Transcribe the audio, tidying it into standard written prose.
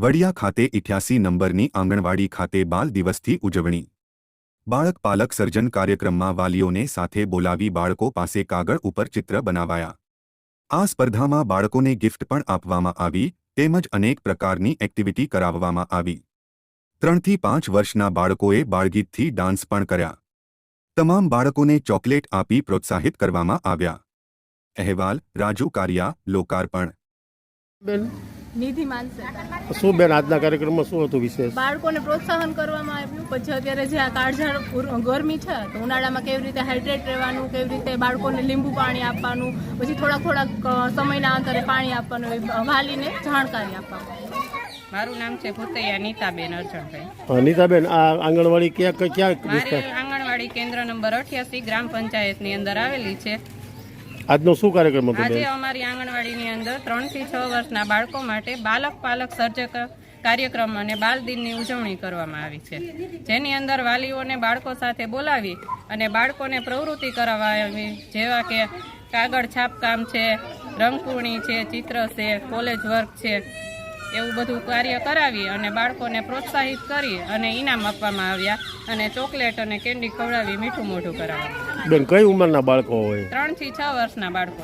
વડિયા ખાતે 88 નંબરની આંગણવાડી ખાતે બાલ દિવસથી ઉજવણી। બાળક પાલક સર્જન કાર્યક્રમમાં વાલીઓને સાથે બોલાવી બાળકો પાસે કાગળ ઉપર ચિત્ર બનાવાયા। આ સ્પર્ધામાં બાળકોને ગિફ્ટ પણ આપવામાં આવી તેમજ અનેક પ્રકારની એક્ટિવિટી કરાવવામાં આવી। 3 થી 5 વર્ષના બાળકોએ બાળગીતથી ડાન્સ પણ કર્યા। તમામ બાળકોને ચોકલેટ આપી પ્રોત્સાહિત કરવામાં આવ્યા। અહેવાલ રાજુ કારિયા, લોકાર્પણ। નિધિ માનસે શું બેન આજના કાર્યક્રમમાં શું હતું વિશેષ? બાળકોને પ્રોત્સાહન કરવામાં આવ્યું। પછી અત્યારે જે આ કાળઝાળ ગરમી છે તો ઉનાળામાં કેવી રીતે હાઇડ્રેટ રહેવાનું, કેવી રીતે બાળકોને લીંબુ પાણી આપવાનું, પછી થોડાક સમયના અંતરે પાણી આપવાનું, વાલીને જાણકારી આપવાનું। મારું નામ છે ભૂતૈયા નીતાબેન અર્જણભાઈ। નીતાબેન, આ આંગણવાડી ક્યાં મારી આંગણવાડી કેન્દ્ર નંબર 88 ગ્રામ પંચાયતની અંદર આવેલી છે। આજનો શું કાર્યક્રમ હતો? આજે અમારી આંગણવાડીની અંદર 3 થી 6 વર્ષના બાળકો માટે બાલક પાલક સર્જક કાર્યક્રમ અને બાલ દિનની ઉજવણી કરવામાં આવી છે, જેની અંદર વાલીઓને બાળકો સાથે બોલાવી અને બાળકોને પ્રવૃત્તિ કરાવવી, જેવા કે કાગળ છાપકામ છે, રંગપૂર્ણી છે, ચિત્ર છે, કોલેજ વર્ક છે, એવું બધું કાર્ય કરાવી અને બાળકોને પ્રોત્સાહિત કરી અને ઇનામ આપવામાં આવ્યા અને ચોકલેટ અને કેન્ડી ખવડાવી મીઠું મોઢું કરાવ્યું। બેન, કઈ ઉંમરના બાળકો હોય? 3 થી 6 વર્ષના બાળકો।